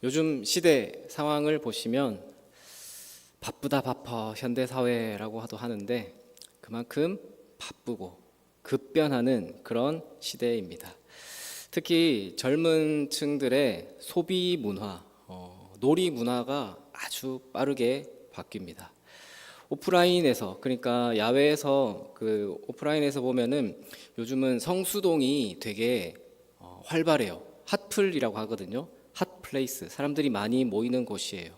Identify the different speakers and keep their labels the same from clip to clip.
Speaker 1: 요즘 시대 상황을 보시면 바쁘다 바빠 현대사회라고 하는데 그만큼 바쁘고 급변하는 그런 시대입니다. 특히 젊은 층들의 소비 문화, 놀이 문화가 아주 빠르게 바뀝니다. 오프라인에서, 그러니까 야외에서 오프라인에서 보면은 요즘은 성수동이 되게 활발해요. 핫플이라고 하거든요. 핫플레이스, 사람들이 많이 모이는 곳이에요.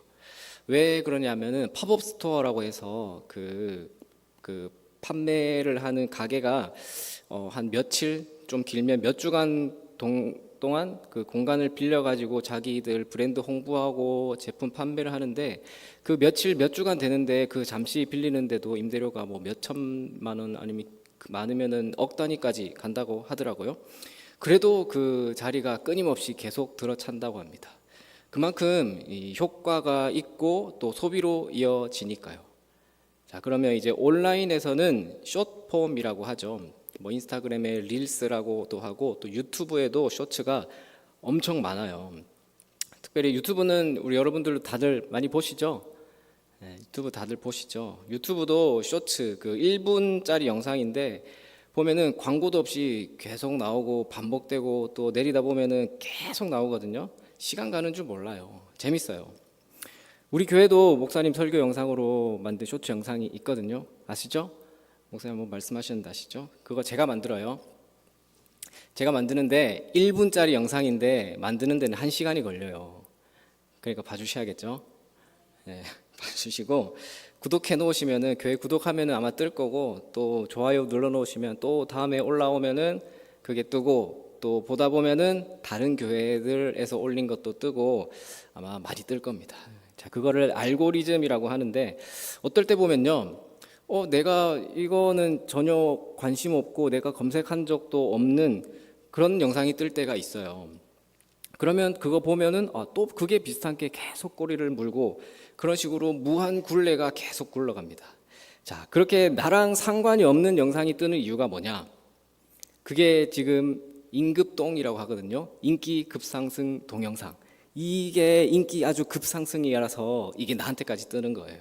Speaker 1: 왜 그러냐면은 팝업 스토어라고 해서 그 판매를 하는 가게가 한 며칠, 좀 길면 몇 주간 동안 그 공간을 빌려 가지고 자기들 브랜드 홍보하고 제품 판매를 하는데, 그 며칠 몇 주간 되는데 그 잠시 빌리는데도 임대료가 뭐 몇 천만 원, 아니면 많으면은 억 단위까지 간다고 하더라고요. 그래도 그 자리가 끊임없이 계속 들어찬다고 합니다. 그만큼 이 효과가 있고 또 소비로 이어지니까요. 자, 그러면 이제 온라인에서는 숏폼이라고 하죠. 뭐 인스타그램에 릴스라고도 하고 또 유튜브에도 쇼츠가 엄청 많아요. 특별히 유튜브는 우리 여러분들 다들 많이 보시죠? 네, 유튜브 다들 보시죠? 유튜브도 쇼츠 1분짜리 영상인데 보면은 광고도 없이 계속 나오고 반복되고 또 내리다 보면은 계속 나오거든요. 시간 가는 줄 몰라요. 재밌어요. 우리 교회도 목사님 설교 영상으로 만든 쇼츠 영상이 있거든요. 아시죠? 목사님 한번 말씀하셨는데 아시죠? 그거 제가 만들어요. 제가 만드는데 1분짜리 영상인데 만드는 데는 1시간이 걸려요. 그러니까 봐주셔야겠죠? 네, 봐주시고 구독해 놓으시면은, 교회 구독하면은 아마 뜰 거고, 또 좋아요 눌러 놓으시면 또 다음에 올라오면은 그게 뜨고, 또 보다 보면은 다른 교회들에서 올린 것도 뜨고 아마 많이 뜰 겁니다. 자, 그거를 알고리즘이라고 하는데, 어떨 때 보면요, 내가 이거는 전혀 관심 없고 내가 검색한 적도 없는 그런 영상이 뜰 때가 있어요. 그러면 그거 보면은 또 그게 비슷한 게 계속 꼬리를 물고 그런 식으로 무한 굴레가 계속 굴러갑니다. 자, 그렇게 나랑 상관이 없는 영상이 뜨는 이유가 뭐냐? 그게 지금 임급동이라고 하거든요. 인기 급상승 동영상. 이게 인기 아주 급상승이라서 이게 나한테까지 뜨는 거예요.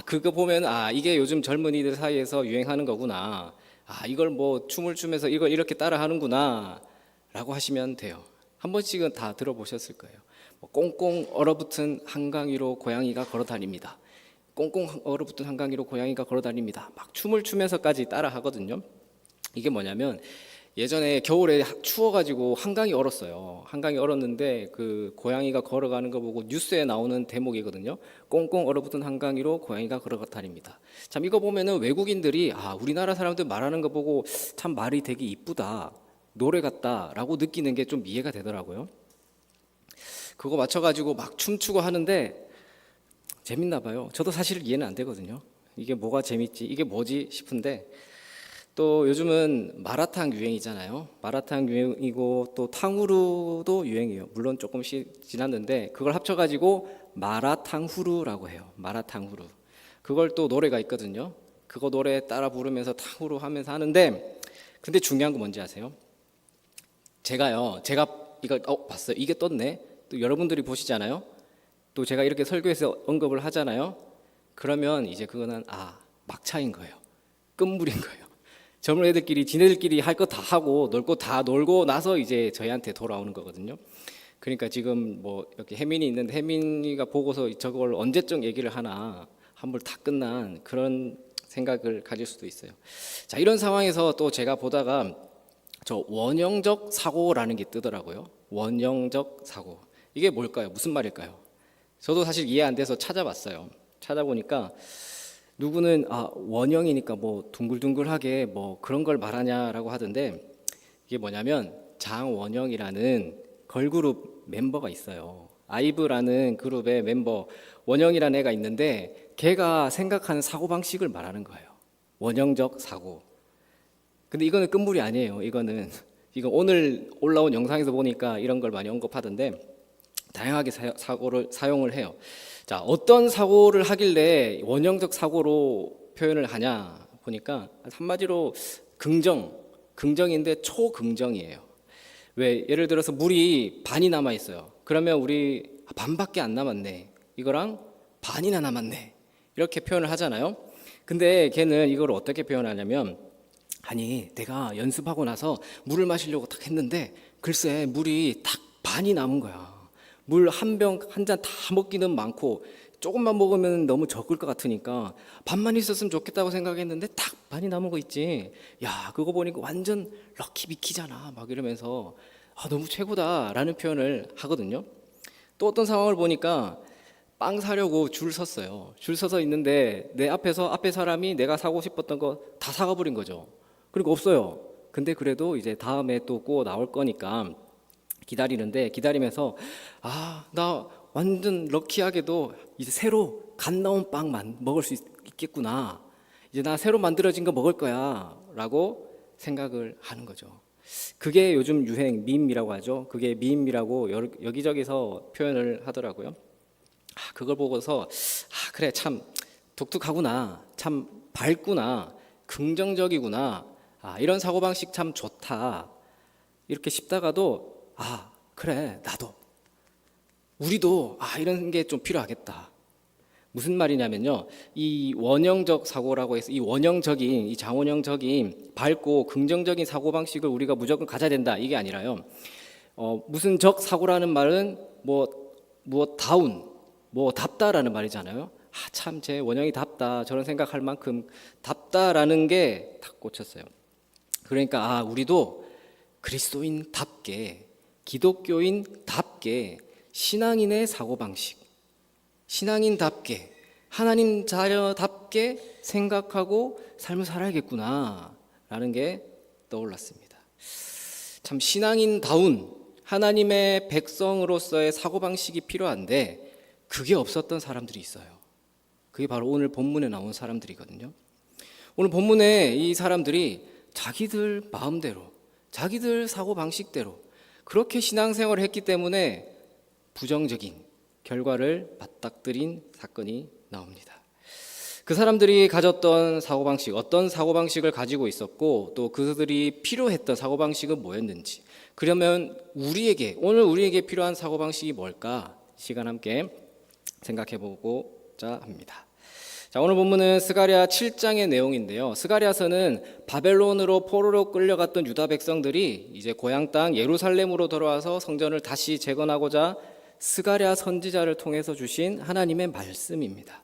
Speaker 1: 그거 보면 이게 요즘 젊은이들 사이에서 유행하는 거구나. 이걸 뭐 춤을 추면서 이걸 이렇게 따라 하는구나 라고 하시면 돼요. 한 번씩은 다 들어보셨을 거예요. 꽁꽁 얼어붙은 한강 위로 고양이가 걸어다닙니다. 꽁꽁 얼어붙은 한강 위로 고양이가 걸어다닙니다. 막 춤을 추면서까지 따라 하거든요. 이게 뭐냐면, 예전에 겨울에 추워가지고 한강이 얼었어요. 한강이 얼었는데 그 고양이가 걸어가는 거 보고 뉴스에 나오는 대목이거든요. 꽁꽁 얼어붙은 한강 위로 고양이가 걸어다닙니다. 참, 이거 보면은 외국인들이 우리나라 사람들 말하는 거 보고 참 말이 되게 이쁘다, 노래 같다라고 느끼는 게 좀 이해가 되더라고요. 그거 맞춰가지고 막 춤추고 하는데 재밌나 봐요. 저도 사실 이해는 안 되거든요. 이게 뭐가 재밌지? 이게 뭐지? 싶은데, 또 요즘은 마라탕 유행이잖아요. 마라탕 유행이고 또 탕후루도 유행이에요. 물론 조금씩 지났는데 그걸 합쳐가지고 마라탕후루라고 해요. 마라탕후루. 그걸 또 노래가 있거든요. 그거 노래 따라 부르면서 탕후루 하면서 하는데, 근데 중요한 거 뭔지 아세요? 제가 이거 봤어요. 이게 떴네. 또 여러분들이 보시잖아요. 또 제가 이렇게 설교에서 언급을 하잖아요. 그러면 이제 그거는 막차인 거예요. 끝물인 거예요. 젊은 애들끼리 지네들끼리 할 거 다 하고 놀 거 다 놀고 나서 이제 저희한테 돌아오는 거거든요. 그러니까 지금 뭐 이렇게 혜민이 있는데 혜민이가 보고서 저걸 언제쯤 얘기를 하나, 한물 다 끝난 그런 생각을 가질 수도 있어요. 자, 이런 상황에서 또 제가 보다가 저 원형적 사고라는 게 뜨더라고요. 원형적 사고. 이게 뭘까요? 무슨 말일까요? 저도 사실 이해 안 돼서 찾아봤어요. 찾아보니까 누구는 원형이니까 뭐 둥글둥글하게 뭐 그런 걸 말하냐라고 하던데, 이게 뭐냐면 장원영이라는 걸그룹 멤버가 있어요. 아이브라는 그룹의 멤버 원영이라는 애가 있는데, 걔가 생각하는 사고방식을 말하는 거예요. 원형적 사고. 근데 이거는 끝물이 아니에요. 이거 오늘 올라온 영상에서 보니까 이런 걸 많이 언급하던데, 다양하게 사고를 사용을 해요. 자, 어떤 사고를 하길래 원형적 사고로 표현을 하냐 보니까 한마디로 긍정인데 초긍정이에요. 왜, 예를 들어서 물이 반이 남아 있어요. 그러면 우리 반밖에 안 남았네. 이거랑 반이나 남았네. 이렇게 표현을 하잖아요. 근데 걔는 이걸 어떻게 표현하냐면, 아니 내가 연습하고 나서 물을 마시려고 딱 했는데 글쎄 물이 딱 반이 남은 거야. 물 한 병 한 잔 다 먹기는 많고 조금만 먹으면 너무 적을 것 같으니까 반만 있었으면 좋겠다고 생각했는데 딱 반이 남은 거 있지. 야 그거 보니까 완전 럭키 비키잖아. 막 이러면서 너무 최고다라는 표현을 하거든요. 또 어떤 상황을 보니까 빵 사려고 줄 섰어요. 줄 서서 있는데 내 앞에서 앞에 사람이 내가 사고 싶었던 거 다 사가 버린 거죠. 그러니까 없어요. 근데 그래도 이제 다음에 또 꼭 나올 거니까 기다리는데, 기다리면서 나 완전 럭키하게도 이제 새로 갓 나온 빵만 먹을 수 있겠구나. 이제 나 새로 만들어진 거 먹을 거야 라고 생각을 하는 거죠. 그게 요즘 유행 밈이라고 하죠. 그게 밈이라고 여기저기서 표현을 하더라고요. 그걸 보고서 그래 참 독특하구나, 참 밝구나, 긍정적이구나, 이런 사고방식 참 좋다 이렇게 싶다가도 그래 나도 우리도 이런 게 좀 필요하겠다. 무슨 말이냐면요, 이 원형적 사고라고 해서 이 원형적인, 이 장원형적인 밝고 긍정적인 사고방식을 우리가 무조건 가져야 된다 이게 아니라요, 무슨 적 사고라는 말은 다운, 답다라는 말이잖아요. 참 제 원형이 답다, 저런 생각할 만큼 답다라는 게 딱 꽂혔어요. 그러니까 우리도 그리스도인답게, 기독교인답게, 신앙인의 사고방식, 신앙인답게, 하나님 자녀답게 생각하고 삶을 살아야겠구나 라는 게 떠올랐습니다. 참 신앙인다운 하나님의 백성으로서의 사고방식이 필요한데 그게 없었던 사람들이 있어요. 그게 바로 오늘 본문에 나온 사람들이거든요. 오늘 본문에 이 사람들이 자기들 마음대로, 자기들 사고방식대로 그렇게 신앙생활을 했기 때문에 부정적인 결과를 맞닥뜨린 사건이 나옵니다. 그 사람들이 가졌던 사고방식, 어떤 사고방식을 가지고 있었고 또 그들이 필요했던 사고방식은 뭐였는지, 그러면 오늘 우리에게 필요한 사고방식이 뭘까? 시간 함께 생각해보고자 합니다. 자, 오늘 본문은 스가랴 7장의 내용인데요. 스가랴서는 바벨론으로 포로로 끌려갔던 유다 백성들이 이제 고향 땅 예루살렘으로 돌아와서 성전을 다시 재건하고자 스가랴 선지자를 통해서 주신 하나님의 말씀입니다.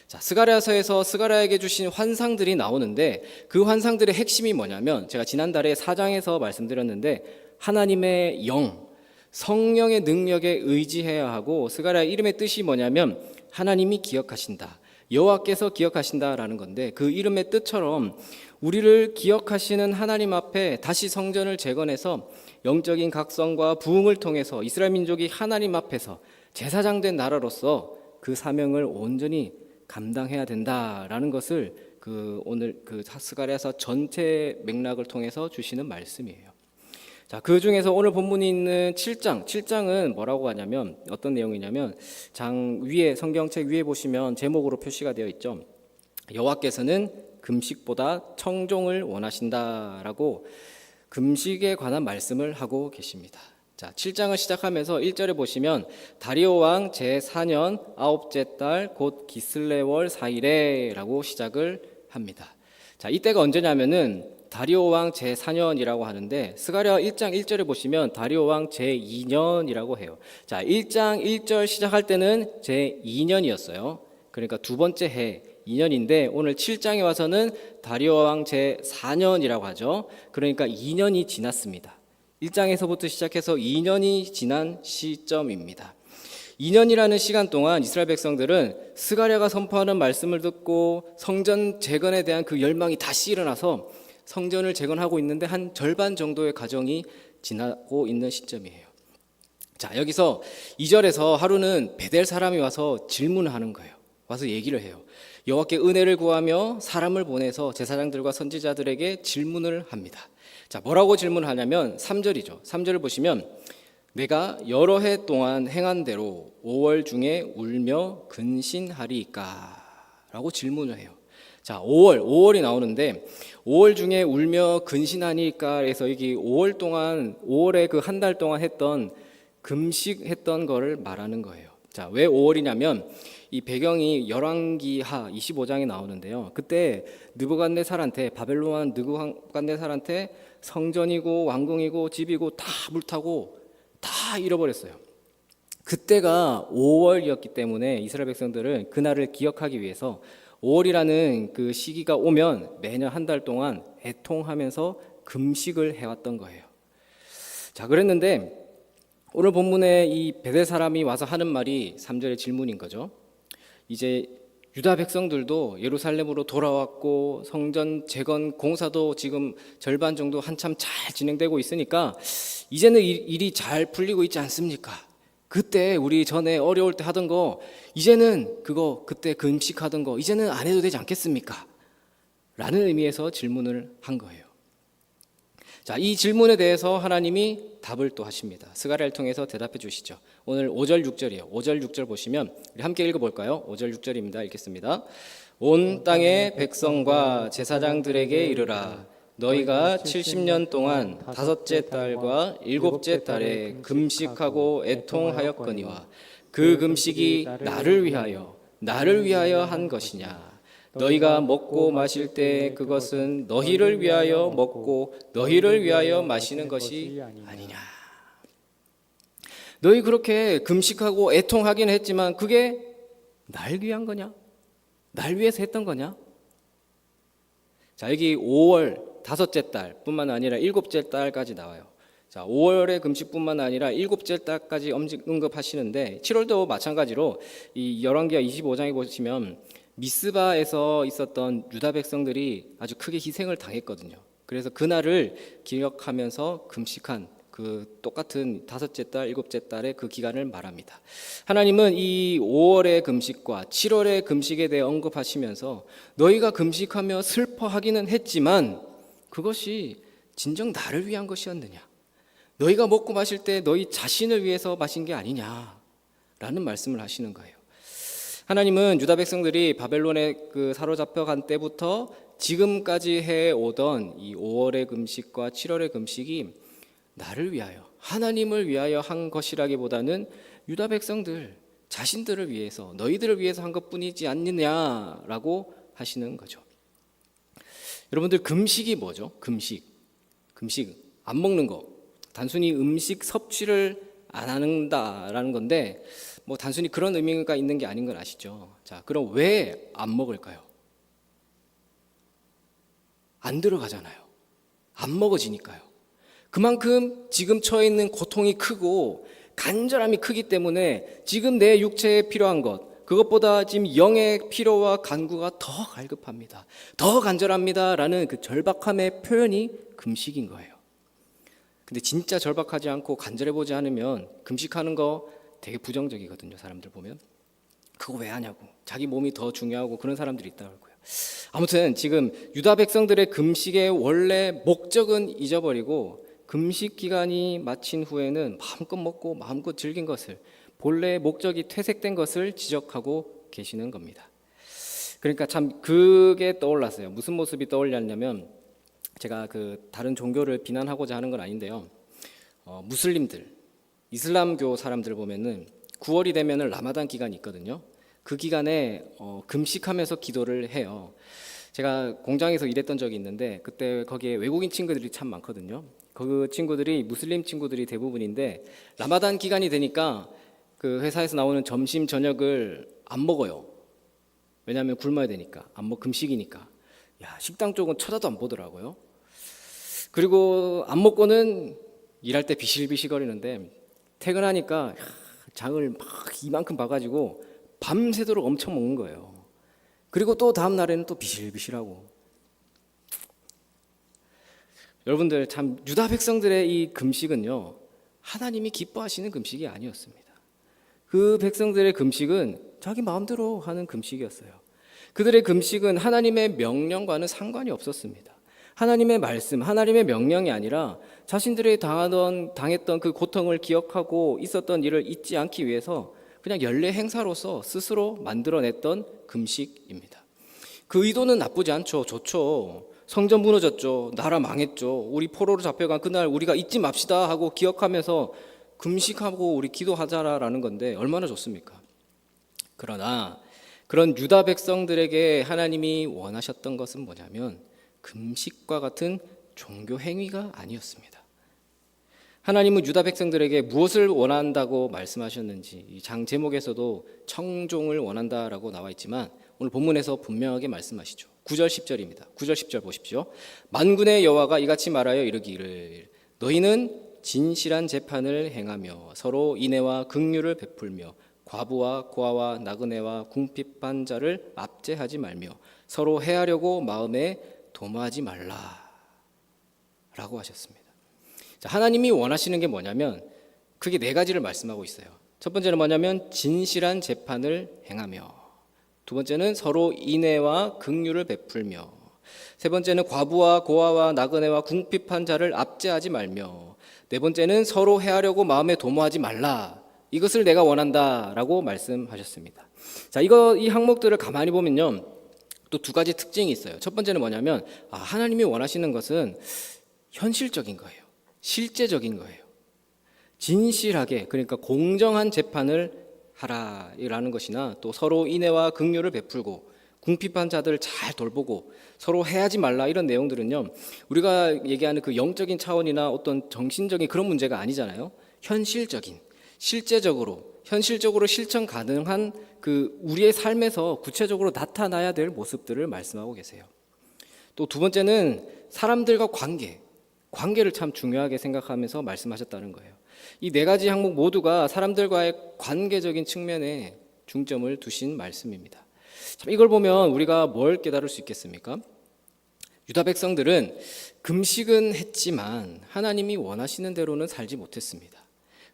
Speaker 1: 자, 스가랴서에서 스가랴에게 주신 환상들이 나오는데 그 환상들의 핵심이 뭐냐면, 제가 지난달에 4장에서 말씀드렸는데 하나님의 영, 성령의 능력에 의지해야 하고, 스가랴 이름의 뜻이 뭐냐면 하나님이 기억하신다, 여호와께서 기억하신다라는 건데, 그 이름의 뜻처럼 우리를 기억하시는 하나님 앞에 다시 성전을 재건해서 영적인 각성과 부흥을 통해서 이스라엘 민족이 하나님 앞에서 제사장된 나라로서 그 사명을 온전히 감당해야 된다라는 것을 오늘 스가랴서 전체 맥락을 통해서 주시는 말씀이에요. 자, 그 중에서 오늘 본문이 있는 7장은 뭐라고 하냐면, 어떤 내용이냐면, 장 위에, 성경책 위에 보시면 제목으로 표시가 되어 있죠. 여호와께서는 금식보다 청종을 원하신다라고 금식에 관한 말씀을 하고 계십니다. 자, 7장을 시작하면서 1절에 보시면 다리오 왕 제4년 9째 달 곧 기슬레월 4일에 라고 시작을 합니다. 자, 이때가 언제냐면은 다리오 왕 제4년이라고 하는데, 스가랴 1장 1절에 보시면 다리오 왕 제2년이라고 해요. 자, 1장 1절 시작할 때는 제2년이었어요. 그러니까 두 번째 해 2년인데 오늘 7장에 와서는 다리오 왕 제4년이라고 하죠. 그러니까 2년이 지났습니다. 1장에서부터 시작해서 2년이 지난 시점입니다. 2년이라는 시간 동안 이스라엘 백성들은 스가랴가 선포하는 말씀을 듣고 성전 재건에 대한 그 열망이 다시 일어나서 성전을 재건하고 있는데 한 절반 정도의 과정이 지나고 있는 시점이에요. 자, 여기서 2절에서 하루는 베델 사람이 와서 질문을 하는 거예요. 와서 얘기를 해요. 여호와께 은혜를 구하며 사람을 보내서 제사장들과 선지자들에게 질문을 합니다. 자, 뭐라고 질문하냐면 3절이죠. 3절을 보시면 내가 여러 해 동안 행한 대로 5월 중에 울며 근신하리이까? 라고 질문을 해요. 자, 5월이 나오는데 5월 중에 울며 근신하니까 해서 여기 5월에 그 한 달 동안 했던 금식했던 거를 말하는 거예요. 자, 왜 5월이냐면 이 배경이 열왕기하 25장에 나오는데요. 그때 느부갓네살한테 바벨론 느부갓네살한테 성전이고 왕궁이고 집이고 다 불타고 다 잃어버렸어요. 그때가 5월이었기 때문에 이스라엘 백성들은 그날을 기억하기 위해서 5월이라는 그 시기가 오면 매년 한 달 동안 애통하면서 금식을 해왔던 거예요. 자, 그랬는데 오늘 본문에 이 베델 사람이 와서 하는 말이 3절의 질문인 거죠. 이제 유다 백성들도 예루살렘으로 돌아왔고 성전 재건 공사도 지금 절반 정도 한참 잘 진행되고 있으니까 이제는 일이 잘 풀리고 있지 않습니까? 그때 우리 전에 어려울 때 하던 거 이제는 그거 그때 금식하던 거 이제는 안 해도 되지 않겠습니까? 라는 의미에서 질문을 한 거예요. 자, 이 질문에 대해서 하나님이 답을 또 하십니다. 스가랴를 통해서 대답해 주시죠. 오늘 5절 6절이에요. 5절 6절 보시면 우리 함께 읽어볼까요? 5절 6절입니다. 읽겠습니다. 온 땅의 백성과 제사장들에게 이르라. 너희가 70년 동안 다섯째 달과 일곱째 달에 금식하고 애통하였거니와 그 금식이 나를 위하여 한 것이냐. 너희가 먹고 마실 때 그것은 너희를 위하여 먹고 너희를 위하여 마시는 것이 아니냐. 너희 그렇게 금식하고 애통하긴 했지만 그게 날 위한 거냐? 날 위해서 했던 거냐? 자, 여기 5월 다섯째 달뿐만 아니라 일곱째 달까지 나와요. 자, 5월의 금식뿐만 아니라 일곱째 달까지 언급하시는데 7월도 마찬가지로 이 열왕기하 25장에 보시면 미스바에서 있었던 유다 백성들이 아주 크게 희생을 당했거든요. 그래서 그날을 기억하면서 금식한 그 똑같은 다섯째 달, 일곱째 달의 그 기간을 말합니다. 하나님은 이 5월의 금식과 7월의 금식에 대해 언급하시면서 너희가 금식하며 슬퍼하기는 했지만 그것이 진정 나를 위한 것이었느냐? 너희가 먹고 마실 때 너희 자신을 위해서 마신 게 아니냐라는 말씀을 하시는 거예요. 하나님은 유다 백성들이 바벨론에 그 사로잡혀 간 때부터 지금까지 해오던 이 5월의 금식과 7월의 금식이 나를 위하여, 하나님을 위하여 한 것이라기보다는 유다 백성들 자신들을 위해서, 너희들을 위해서 한 것뿐이지 않느냐라고 하시는 거죠. 여러분들 금식이 뭐죠? 금식 안 먹는 거, 단순히 음식 섭취를 안 한다라는 건데 뭐 단순히 그런 의미가 있는 게 아닌 건 아시죠? 자, 그럼 왜 안 먹을까요? 안 들어가잖아요. 안 먹어지니까요. 그만큼 지금 처해 있는 고통이 크고 간절함이 크기 때문에 지금 내 육체에 필요한 것, 그것보다 지금 영의 피로와 간구가 더 갈급합니다. 더 간절합니다라는 그 절박함의 표현이 금식인 거예요. 근데 진짜 절박하지 않고 간절해보지 않으면 금식하는 거 되게 부정적이거든요. 사람들 보면 그거 왜 하냐고, 자기 몸이 더 중요하고 그런 사람들이 있다고요. 아무튼 지금 유다 백성들의 금식의 원래 목적은 잊어버리고 금식 기간이 마친 후에는 마음껏 먹고 마음껏 즐긴 것을, 본래의 목적이 퇴색된 것을 지적하고 계시는 겁니다. 그러니까 참 그게 떠올랐어요. 무슨 모습이 떠올랐냐면, 제가 그 다른 종교를 비난하고자 하는 건 아닌데요. 무슬림들, 이슬람교 사람들 보면은 9월이 되면은 라마단 기간이 있거든요. 그 기간에 금식하면서 기도를 해요. 제가 공장에서 일했던 적이 있는데 그때 거기에 외국인 친구들이 참 많거든요. 그 친구들이 무슬림 친구들이 대부분인데 라마단 기간이 되니까 그 회사에서 나오는 점심 저녁을 안 먹어요. 왜냐하면 굶어야 되니까, 금식이니까. 야, 식당 쪽은 쳐다도 안 보더라고요. 그리고 안 먹고는 일할 때 비실비실거리는데 퇴근하니까 장을 막 이만큼 봐가지고 밤새도록 엄청 먹는 거예요. 그리고 또 다음 날에는 또 비실비실하고. 여러분들 참 유다 백성들의 이 금식은요, 하나님이 기뻐하시는 금식이 아니었습니다. 그 백성들의 금식은 자기 마음대로 하는 금식이었어요. 그들의 금식은 하나님의 명령과는 상관이 없었습니다. 하나님의 말씀, 하나님의 명령이 아니라 자신들이 당했던 그 고통을 기억하고 있었던 일을 잊지 않기 위해서 그냥 연례 행사로서 스스로 만들어냈던 금식입니다. 그 의도는 나쁘지 않죠. 좋죠. 성전 무너졌죠. 나라 망했죠. 우리 포로로 잡혀간 그날 우리가 잊지 맙시다 하고 기억하면서 금식하고 우리 기도하자라는 건데 얼마나 좋습니까? 그러나 그런 유다 백성들에게 하나님이 원하셨던 것은 뭐냐면 금식과 같은 종교 행위가 아니었습니다. 하나님은 유다 백성들에게 무엇을 원한다고 말씀하셨는지 이 장 제목에서도 청종을 원한다라고 나와 있지만 오늘 본문에서 분명하게 말씀하시죠. 9절 10절입니다. 9절 10절 보십시오. 만군의 여호와가 이같이 말하여 이르기를 너희는 진실한 재판을 행하며 서로 인애와 긍휼을 베풀며 과부와 고아와 나그네와 궁핍한 자를 압제하지 말며 서로 해하려고 마음에 도모하지 말라 라고 하셨습니다. 자, 하나님이 원하시는 게 뭐냐면 그게 네 가지를 말씀하고 있어요. 첫 번째는 뭐냐면 진실한 재판을 행하며, 두 번째는 서로 인애와 긍휼을 베풀며, 세 번째는 과부와 고아와 나그네와 궁핍한 자를 압제하지 말며, 네 번째는 서로 해하려고 마음에 도모하지 말라. 이것을 내가 원한다라고 말씀하셨습니다. 자, 이 항목들을 가만히 보면요, 또 두 가지 특징이 있어요. 첫 번째는 뭐냐면 하나님이 원하시는 것은 현실적인 거예요. 실제적인 거예요. 진실하게, 그러니까 공정한 재판을 하라라는 것이나 또 서로 인애와 긍휼을 베풀고 궁핍한 자들을 잘 돌보고 서로 해하지 말라, 이런 내용들은요, 우리가 얘기하는 그 영적인 차원이나 어떤 정신적인 그런 문제가 아니잖아요. 현실적인, 실제적으로 현실적으로 실천 가능한 그 우리의 삶에서 구체적으로 나타나야 될 모습들을 말씀하고 계세요. 또 두 번째는 사람들과 관계를 참 중요하게 생각하면서 말씀하셨다는 거예요. 이 네 가지 항목 모두가 사람들과의 관계적인 측면에 중점을 두신 말씀입니다. 참 이걸 보면 우리가 뭘 깨달을 수 있겠습니까? 유다 백성들은 금식은 했지만 하나님이 원하시는 대로는 살지 못했습니다.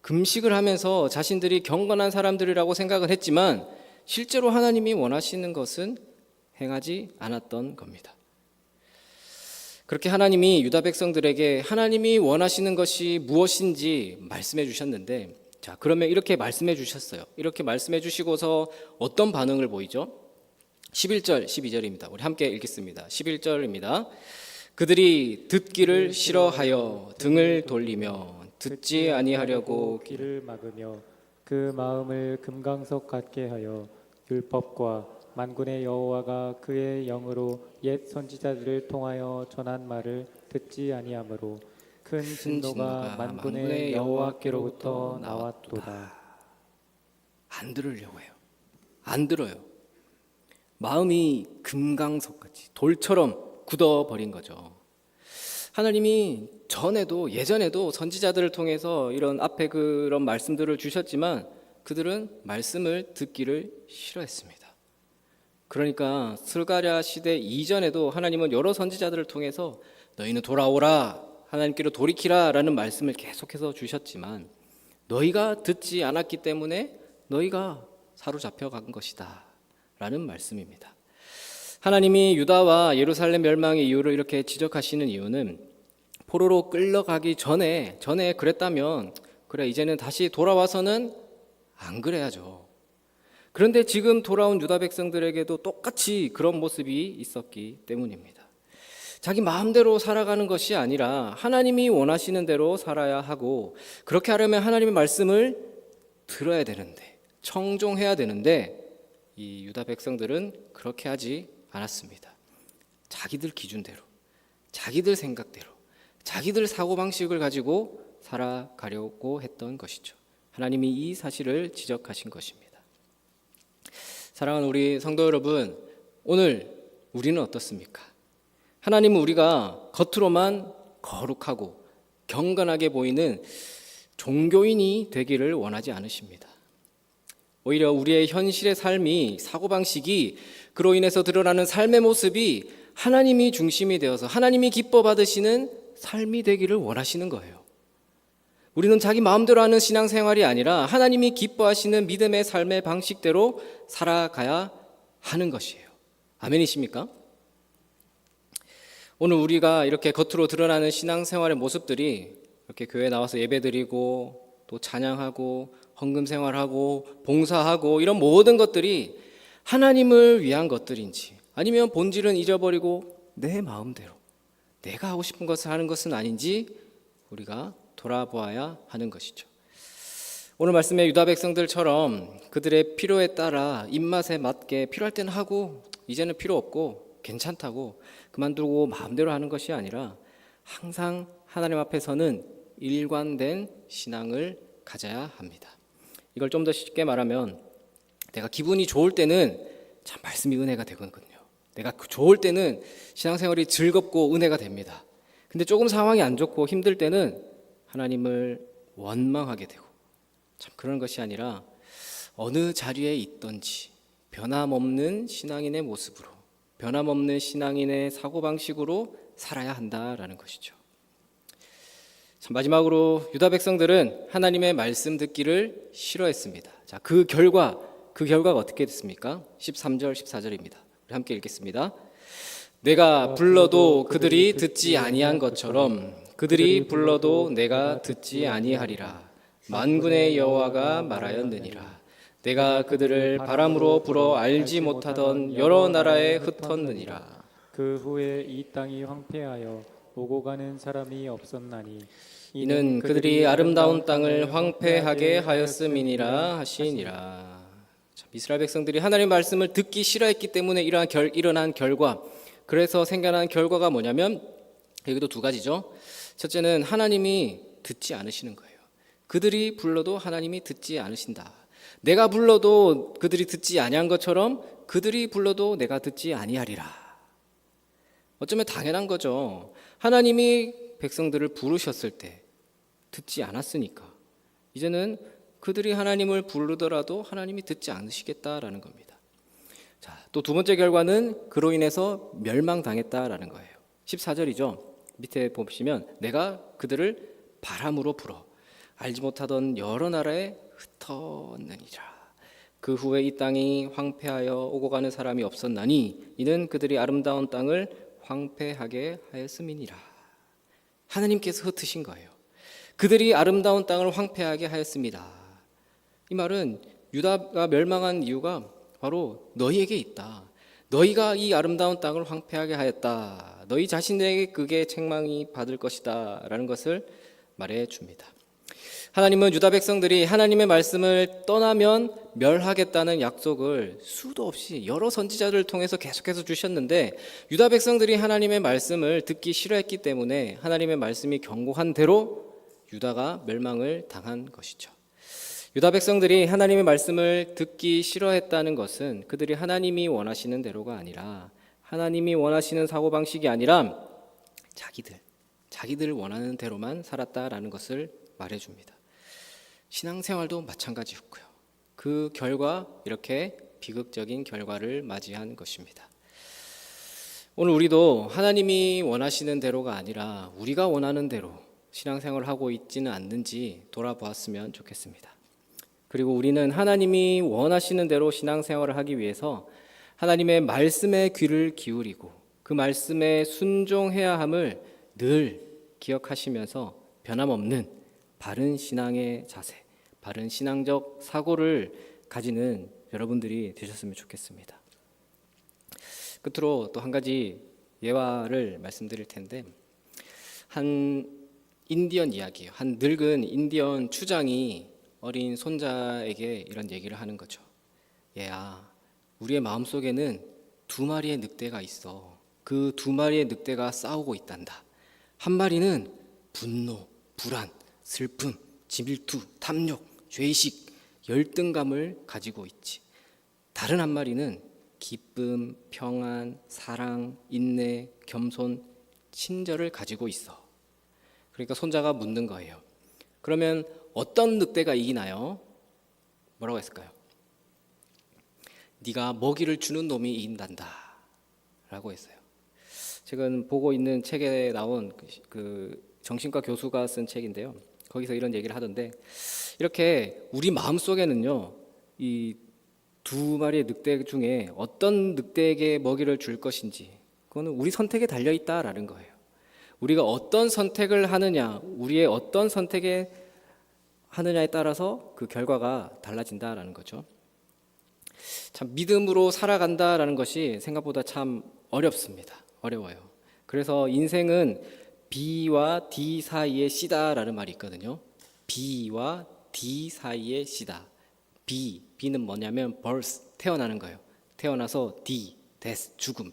Speaker 1: 금식을 하면서 자신들이 경건한 사람들이라고 생각을 했지만 실제로 하나님이 원하시는 것은 행하지 않았던 겁니다. 그렇게 하나님이 유다 백성들에게 하나님이 원하시는 것이 무엇인지 말씀해 주셨는데, 자, 그러면 이렇게 말씀해 주셨어요. 이렇게 말씀해 주시고서 어떤 반응을 보이죠? 11절 12절입니다. 우리 함께 읽겠습니다. 11절입니다. 그들이 듣기를 싫어하여 등을 돌리며 듣지 아니하려고
Speaker 2: 귀를 막으며 그 마음을 금강석 같게 하여 율법과 만군의 여호와가 그의 영으로 옛 선지자들을 통하여 전한 말을 듣지 아니하므로 큰 진노가 만군의 여호와께로부터 나왔도다.
Speaker 1: 안 들으려고 해요. 안 들어요. 마음이 금강석같이 돌처럼 굳어버린 거죠. 하나님이 예전에도 선지자들을 통해서 이런 앞에 그런 말씀들을 주셨지만 그들은 말씀을 듣기를 싫어했습니다. 그러니까 스가랴 시대 이전에도 하나님은 여러 선지자들을 통해서 너희는 돌아오라, 하나님께로 돌이키라 라는 말씀을 계속해서 주셨지만 너희가 듣지 않았기 때문에 너희가 사로잡혀 간 것이다 라는 말씀입니다. 하나님이 유다와 예루살렘 멸망의 이유를 이렇게 지적하시는 이유는 포로로 끌려가기 전에 그랬다면 그래, 이제는 다시 돌아와서는 안 그래야죠. 그런데 지금 돌아온 유다 백성들에게도 똑같이 그런 모습이 있었기 때문입니다. 자기 마음대로 살아가는 것이 아니라 하나님이 원하시는 대로 살아야 하고, 그렇게 하려면 하나님의 말씀을 들어야 되는데, 청종해야 되는데 이 유다 백성들은 그렇게 하지 않았습니다. 자기들 기준대로, 자기들 생각대로, 자기들 사고방식을 가지고 살아가려고 했던 것이죠. 하나님이 이 사실을 지적하신 것입니다. 사랑하는 우리 성도 여러분, 오늘 우리는 어떻습니까? 하나님은 우리가 겉으로만 거룩하고 경건하게 보이는 종교인이 되기를 원하지 않으십니다. 오히려 우리의 현실의 삶이, 사고방식이, 그로 인해서 드러나는 삶의 모습이 하나님이 중심이 되어서 하나님이 기뻐 받으시는 삶이 되기를 원하시는 거예요. 우리는 자기 마음대로 하는 신앙생활이 아니라 하나님이 기뻐하시는 믿음의 삶의 방식대로 살아가야 하는 것이에요. 아멘이십니까? 오늘 우리가 이렇게 겉으로 드러나는 신앙생활의 모습들이 이렇게 교회에 나와서 예배드리고 또 찬양하고 헌금생활하고 봉사하고 이런 모든 것들이 하나님을 위한 것들인지, 아니면 본질은 잊어버리고 내 마음대로 내가 하고 싶은 것을 하는 것은 아닌지 우리가 돌아보아야 하는 것이죠. 오늘 말씀의 유다 백성들처럼 그들의 필요에 따라 입맛에 맞게 필요할 때는 하고 이제는 필요 없고 괜찮다고 그만두고 마음대로 하는 것이 아니라 항상 하나님 앞에서는 일관된 신앙을 가져야 합니다. 이걸 좀 더 쉽게 말하면 내가 기분이 좋을 때는 참 말씀이 은혜가 되거든요. 내가 좋을 때는 신앙생활이 즐겁고 은혜가 됩니다. 근데 조금 상황이 안 좋고 힘들 때는 하나님을 원망하게 되고 참 그런 것이 아니라 어느 자리에 있든지 변함없는 신앙인의 모습으로 변함없는 신앙인의 사고방식으로 살아야 한다라는 것이죠. 자, 마지막으로 유다 백성들은 하나님의 말씀 듣기를 싫어했습니다. 자, 그 결과가 어떻게 됐습니까? 13절 14절입니다. 우리 함께 읽겠습니다. 내가 불러도 그들이 듣지 아니한 것처럼 그들이 불러도 내가 듣지 아니하리라. 만군의 여호와가 말하였느니라. 내가 그들을 바람으로 불어 알지 못하던 여러 나라에 흩었느니라.
Speaker 2: 그 후에 이 땅이 황폐하여 오고 가는 사람이 없었나니
Speaker 1: 이는 그들이 아름다운 땅을 황폐하게 하였음이니라 하시니라. 참, 이스라엘 백성들이 하나님의 말씀을 듣기 싫어했기 때문에 일어난 결과, 그래서 생겨난 결과가 뭐냐면 여기도 두 가지죠. 첫째는 하나님이 듣지 않으시는 거예요. 그들이 불러도 하나님이 듣지 않으신다. 내가 불러도 그들이 듣지 아니한 것처럼 그들이 불러도 내가 듣지 아니하리라. 어쩌면 당연한 거죠. 하나님이 백성들을 부르셨을 때 듣지 않았으니까 이제는 그들이 하나님을 부르더라도 하나님이 듣지 않으시겠다라는 겁니다. 자, 또 두 번째 결과는 그로 인해서 멸망당했다라는 거예요. 14절이죠. 밑에 보시면 내가 그들을 바람으로 불어 알지 못하던 여러 나라에 흩었느니라. 그 후에 이 땅이 황폐하여 오고 가는 사람이 없었나니 이는 그들이 아름다운 땅을 황폐하게 하였음이니라. 하나님께서 흩으신 거예요. 그들이 아름다운 땅을 황폐하게 하였습니다. 이 말은 유다가 멸망한 이유가 바로 너희에게 있다. 너희가 이 아름다운 땅을 황폐하게 하였다. 너희 자신에게 그게 책망이 받을 것이다 라는 것을 말해 줍니다. 하나님은 유다 백성들이 하나님의 말씀을 떠나면 멸하겠다는 약속을 수도 없이 여러 선지자들을 통해서 계속해서 주셨는데 유다 백성들이 하나님의 말씀을 듣기 싫어했기 때문에 하나님의 말씀이 경고한 대로 유다가 멸망을 당한 것이죠. 유다 백성들이 하나님의 말씀을 듣기 싫어했다는 것은 그들이 하나님이 원하시는 대로가 아니라 하나님이 원하시는 사고방식이 아니라 자기들 원하는 대로만 살았다라는 것을 말해줍니다. 신앙생활도 마찬가지였고요. 그 결과 이렇게 비극적인 결과를 맞이한 것입니다. 오늘 우리도 하나님이 원하시는 대로가 아니라 우리가 원하는 대로 신앙생활을 하고 있지는 않는지 돌아보았으면 좋겠습니다. 그리고 우리는 하나님이 원하시는 대로 신앙생활을 하기 위해서 하나님의 말씀에 귀를 기울이고 그 말씀에 순종해야 함을 늘 기억하시면서 변함없는 바른 신앙의 자세, 바른 신앙적 사고를 가지는 여러분들이 되셨으면 좋겠습니다. 끝으로 또 한 가지 예화를 말씀드릴 텐데 한 인디언 이야기예요. 한 늙은 인디언 추장이 어린 손자에게 이런 얘기를 하는 거죠. 얘야, 우리의 마음속에는 두 마리의 늑대가 있어. 그 두 마리의 늑대가 싸우고 있단다. 한 마리는 분노, 불안, 슬픔, 질투, 탐욕, 죄의식, 열등감을 가지고 있지. 다른 한 마리는 기쁨, 평안, 사랑, 인내, 겸손, 친절을 가지고 있어. 그러니까 손자가 묻는 거예요. 그러면 어떤 늑대가 이기나요? 뭐라고 했을까요? 네가 먹이를 주는 놈이 이긴단다 라고 했어요. 최근 보고 있는 책에 나온 그 정신과 교수가 쓴 책인데요. 거기서 이런 얘기를 하던데 이렇게 우리 마음속에는요 이 두 마리의 늑대 중에 어떤 늑대에게 먹이를 줄 것인지 그거는 우리 선택에 달려 있다라는 거예요. 우리가 어떤 선택을 하느냐, 우리의 어떤 선택에 하느냐에 따라서 그 결과가 달라진다라는 거죠. 참 믿음으로 살아간다라는 것이 생각보다 참 어렵습니다. 어려워요. 그래서 인생은 B와 D 사이의 C다라는 말이 있거든요. B와 D 사이의 C다. B는 뭐냐면 birth, 태어나는 거예요. 태어나서 D, death, 죽음.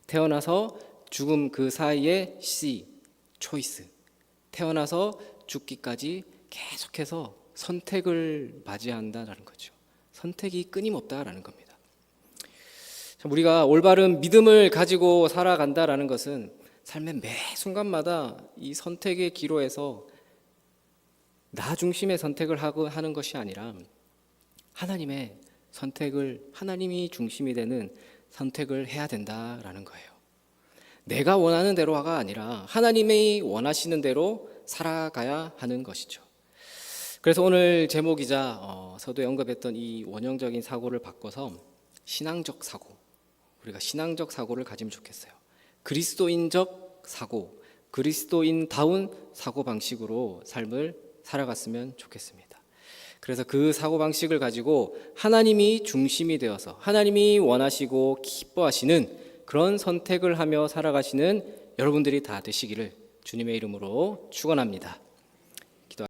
Speaker 1: 태어나서 죽음 그 사이에 C, choice. 태어나서 죽기까지 계속해서 선택을 맞이한다라는 거죠. 선택이 끊임없다라는 겁니다. 우리가 올바른 믿음을 가지고 살아간다라는 것은 삶의 매 순간마다 이 선택의 기로에서 나 중심의 선택을 하는 것이 아니라 하나님의 선택을, 하나님이 중심이 되는 선택을 해야 된다라는 거예요. 내가 원하는 대로가 아니라 하나님이 원하시는 대로 살아가야 하는 것이죠. 그래서 오늘 제목이자 서두에 언급했던 이 원형적인 사고를 바꿔서 신앙적 사고, 우리가 신앙적 사고를 가지면 좋겠어요. 그리스도인적 사고, 그리스도인다운 사고 방식으로 삶을 살아갔으면 좋겠습니다. 그래서 그 사고 방식을 가지고 하나님이 중심이 되어서 하나님이 원하시고 기뻐하시는 그런 선택을 하며 살아가시는 여러분들이 다 되시기를 주님의 이름으로 축원합니다.